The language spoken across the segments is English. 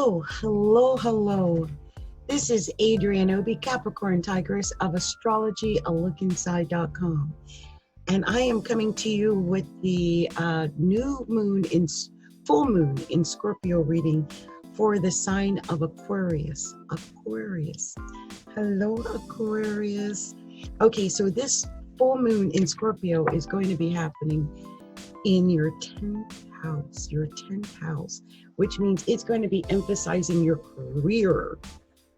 Hello. This is Adrienne Capricorntigress of Astrology, alookinside.com. And I am coming to you with the full moon in Scorpio reading for the sign of Aquarius. Hello, Aquarius. Okay, so this full moon in Scorpio is going to be happening in your 10th house, which means it's going to be emphasizing your career,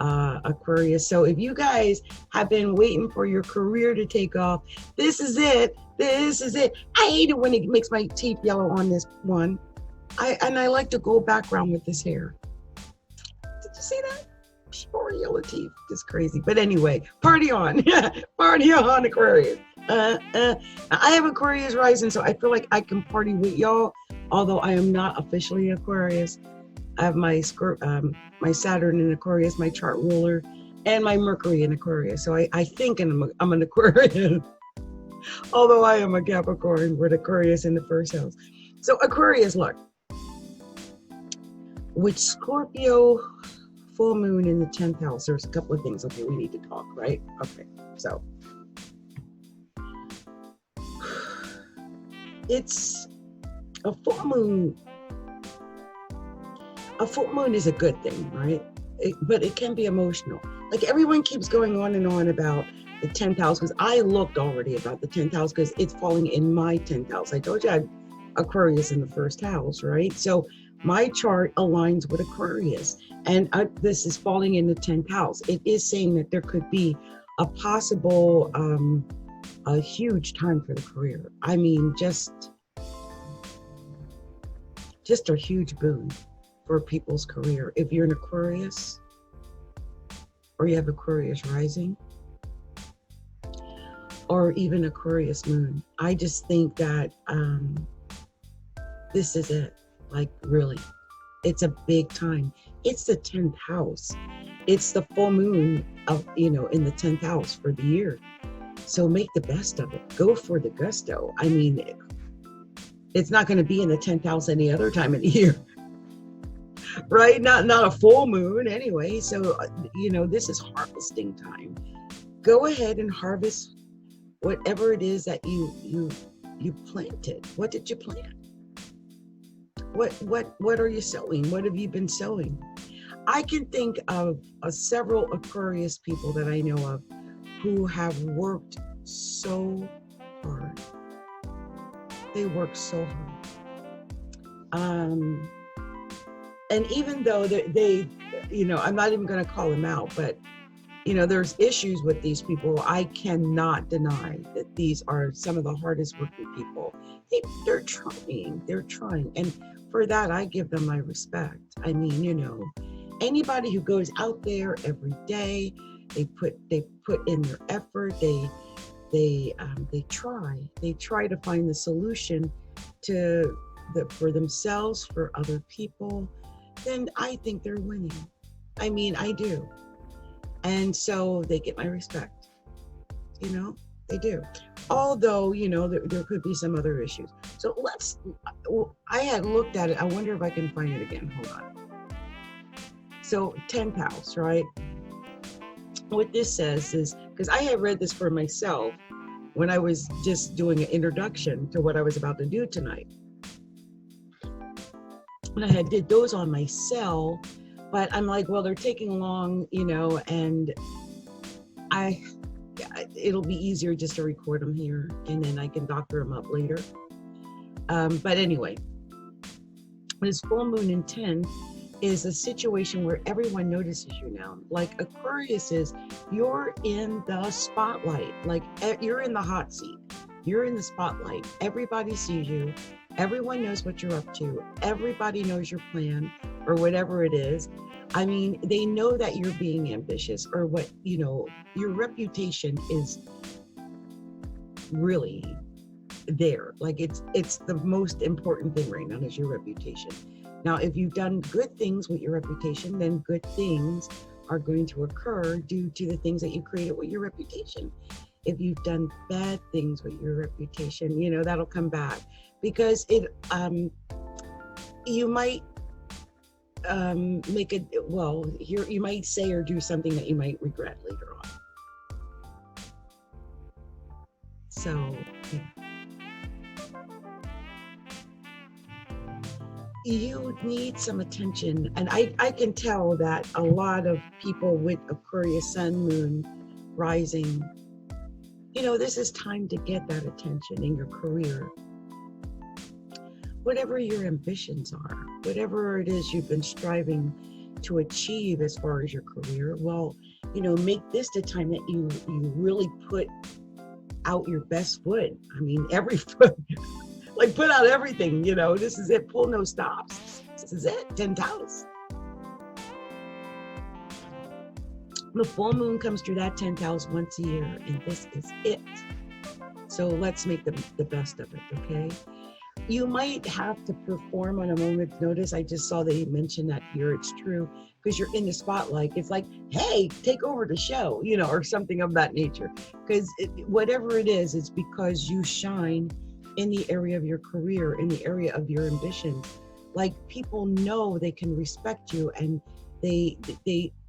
Aquarius. So if you guys have been waiting for your career to take off, this is it. I hate it when it makes my teeth yellow on this one. I like the gold background with this hair. Did you see that? Poor yellow teeth. It's crazy. But anyway, party on. Party on, Aquarius. I have Aquarius rising, so I feel like I can party with y'all, although I am not officially Aquarius. I have my Saturn in Aquarius, my chart ruler, and my Mercury in Aquarius. So I think I'm an Aquarian, although I am a Capricorn with Aquarius in the first house. So Aquarius, look, with Scorpio full moon in the 10th house, there's a couple of things. Okay, we need to talk, right? Okay, so it's a full moon. A full moon is a good thing, right? But it can be emotional. Like everyone keeps going on and on about the 10th house, because I looked already about the 10th house because it's falling in my 10th house. I told you I had Aquarius in the first house, right? So my chart aligns with Aquarius, and this is falling in the 10th house. It is saying that there could be a possible, a huge time for the career. I mean, just a huge boon for people's career. If you're an Aquarius, or you have Aquarius rising, or even Aquarius moon, I just think that this is it. Like, really, it's a big time. It's the 10th house. It's the full moon of, in the 10th house for the year. So make the best of it. Go for the gusto. I mean, it's not going to be in the 10th house any other time of the year, right? Not a full moon anyway. So, this is harvesting time. Go ahead and harvest whatever it is that you planted. What did you plant? What are you sowing? What have you been sowing? I can think of several Aquarius people that I know of who have worked so hard. They work so hard. And even though they I'm not even going to call them out, but, there's issues with these people. I cannot deny that these are some of the hardest working people. They're trying. And for that, I give them my respect. I mean, anybody who goes out there every day, they put in their effort. They try to find the solution for themselves, for other people. Then I think they're winning. I mean, I do. And so they get my respect. They do. Although, there could be some other issues. So I had looked at it. I wonder if I can find it again. Hold on. So 10th house, right? What this says is, because I had read this for myself when I was just doing an introduction to what I was about to do tonight. And I did those on myself, but I'm like, well, they're taking long, and it'll be easier just to record them here, and then I can doctor them up later. But anyway, this full moon in 10 is a situation where everyone notices you now. Like Aquarius you're in the spotlight. Like you're in the hot seat. You're in the spotlight. Everybody sees you. Everyone knows what you're up to. Everybody knows your plan or whatever it is. I mean, they know that you're being ambitious, or what, your reputation is really there. Like it's the most important thing right now is your reputation. Now, if you've done good things with your reputation, then good things are going to occur due to the things that you created with your reputation. If you've done bad things with your reputation, that'll come back, because you might make it, well, you might say or do something that you might regret later on. So, yeah. You need some attention. And I can tell that a lot of people with Aquarius sun, moon, rising, this is time to get that attention in your career. Whatever your ambitions are, whatever it is you've been striving to achieve as far as your career, well, make this the time that you really put out your best foot. I mean, every foot, like put out everything, this is it, pull no stops. This is it, 10 toes. The full moon comes through that 10 toes once a year, and this is it. So let's make the best of it, okay? You might have to perform on a moment's notice. I just saw that you mentioned that here. It's true, because you're in the spotlight. It's like, hey, take over the show, or something of that nature. Because whatever it is, it's because you shine in the area of your career, in the area of your ambitions. Like, people know they can respect you, and they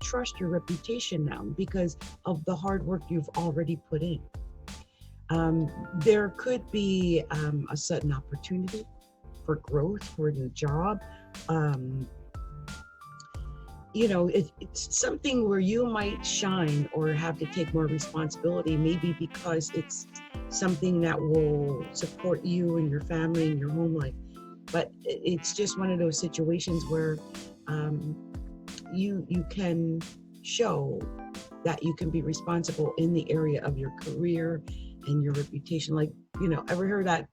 trust your reputation now because of the hard work you've already put in. There could be a sudden opportunity for growth, for a new job. It's something where you might shine or have to take more responsibility, maybe because it's something that will support you and your family and your home life. But it's just one of those situations where you can show that you can be responsible in the area of your career and your reputation. Like, ever heard that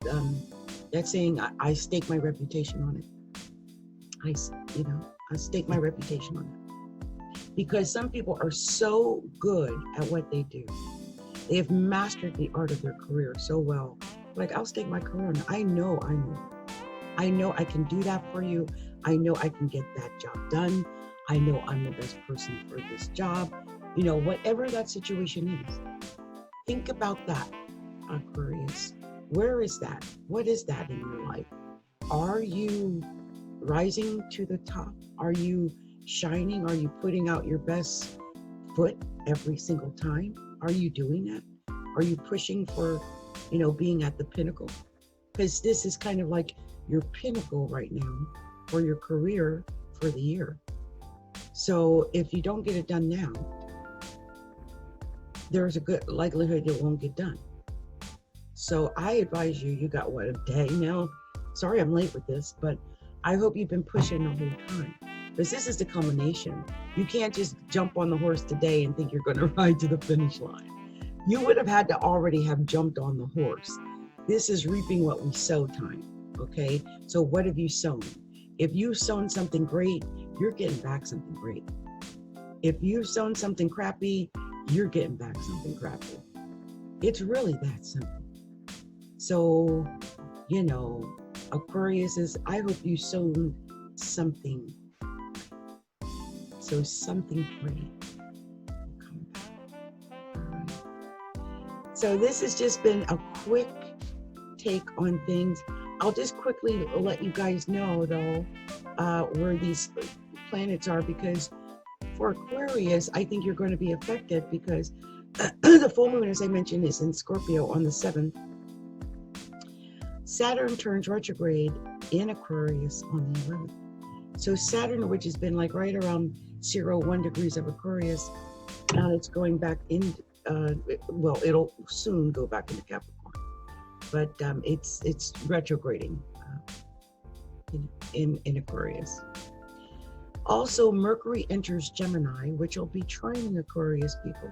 saying, I stake my reputation on it. I stake my reputation on it. Because some people are so good at what they do. They have mastered the art of their career so well. Like, I'll stake my career on it. I know I can do that for you. I know I can get that job done. I know I'm the best person for this job. Whatever that situation is. Think about that, Aquarius. Where is that? What is that in your life? Are you rising to the top? Are you shining? Are you putting out your best foot every single time? Are you doing that? Are you pushing for, being at the pinnacle? Because this is kind of like your pinnacle right now for your career for the year. So if you don't get it done now, there's a good likelihood it won't get done. So I advise you got a day now? Sorry I'm late with this, but I hope you've been pushing the whole time. Because this is the culmination. You can't just jump on the horse today and think you're going to ride to the finish line. You would have had to already have jumped on the horse. This is reaping what we sow time, okay? So what have you sown? If you've sown something great, you're getting back something great. If you've sown something crappy, you're getting back something crappy. It's really that simple. So, Aquarius I hope you sown something. So something great will come back. All right. So this has just been a quick take on things. I'll just quickly let you guys know, though, where these planets are, because for Aquarius, I think you're going to be affected because the full moon, as I mentioned, is in Scorpio on the 7th. Saturn turns retrograde in Aquarius on the 11th. So Saturn, which has been like right around 0-1 degrees of Aquarius, now it's going back in, it'll soon go back into Capricorn. But it's retrograding in Aquarius. Also, Mercury enters Gemini, which will be trining Aquarius people.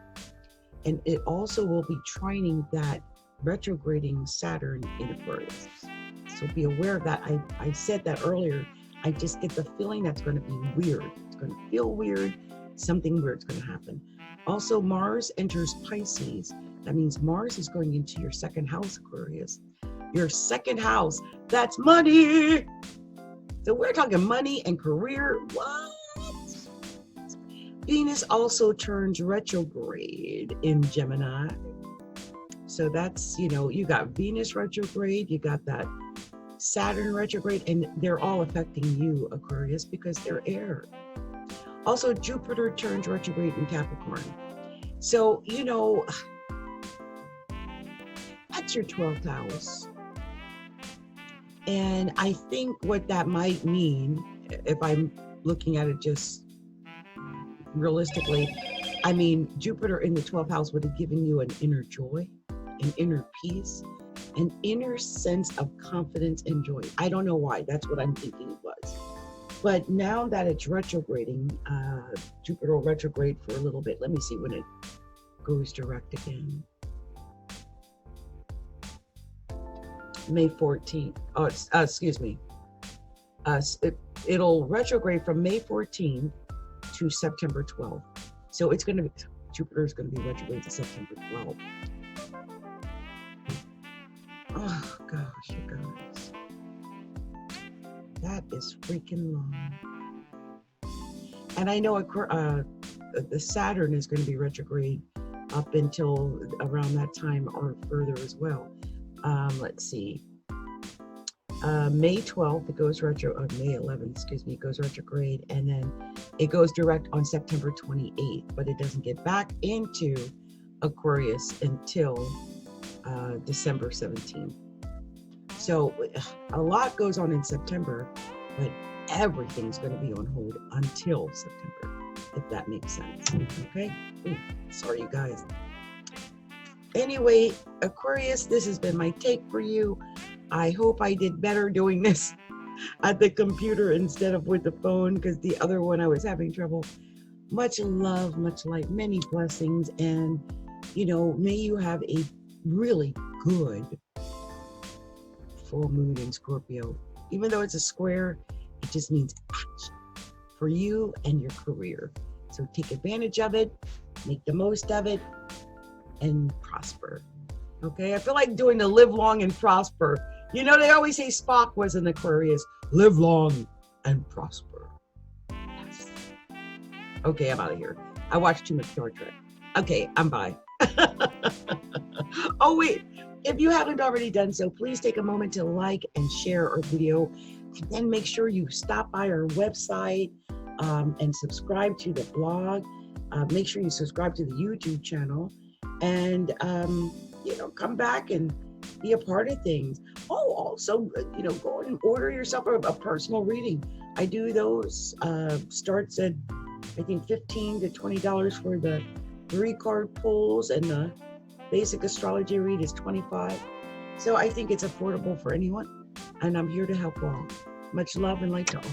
And it also will be trining that retrograding Saturn in Aquarius. So be aware of that. I said that earlier. I just get the feeling that's going to be weird. It's going to feel weird. Something weird's going to happen. Also, Mars enters Pisces. That means Mars is going into your second house, Aquarius. Your second house, that's money. So we're talking money and career. What? Venus also turns retrograde in Gemini. So that's, you got Venus retrograde. You got that Saturn retrograde, and they're all affecting you, Aquarius, because they're air. Also, Jupiter turns retrograde in Capricorn. So, you know, that's your 12th house. And I think what that might mean, if I'm looking at it just realistically, I mean, Jupiter in the 12th house would have given you an inner joy, an inner peace, an inner sense of confidence and joy. I don't know why. That's what I'm thinking it was. But now that it's retrograding, Jupiter will retrograde for a little bit. Let me see when it goes direct again. May 14th. Oh, excuse me. It'll retrograde from May 14th to September 12th. So it's going to be, Jupiter's going to be retrograde to September 12th. Oh gosh, you guys. That is freaking long. And I know the Saturn is going to be retrograde up until around that time or further as well. Let's see. May 12th, it goes May 11th, excuse me, it goes retrograde, and then it goes direct on September 28th, but it doesn't get back into Aquarius until December 17th. So a lot goes on in September, but everything's going to be on hold until September, if that makes sense. Okay? Ooh, sorry, you guys. Anyway, Aquarius, this has been my take for you. I hope I did better doing this at the computer instead of with the phone, because the other one I was having trouble. Much love, much light, many blessings, and, you know, may you have a really good full moon in Scorpio. Even though it's a square, it just means action for you and your career. So take advantage of it, make the most of it, and prosper. Okay, I feel like doing the live long and prosper. You know, they always say Spock was an Aquarius. Live long and prosper. Yes. Okay, I'm out of here. I watched too much Star Trek. Okay, I'm bye. Oh, wait. If you haven't already done so, please take a moment to like and share our video. And then make sure you stop by our website and subscribe to the blog. Make sure you subscribe to the YouTube channel. And, you know, come back and be a part of things. Oh, also, you know, go and order yourself a personal reading. I do those. Starts at, I think, $15 to $20 for the 3-card pulls, and the basic astrology read is $25. So I think it's affordable for anyone, and I'm here to help all. Much love and light to all.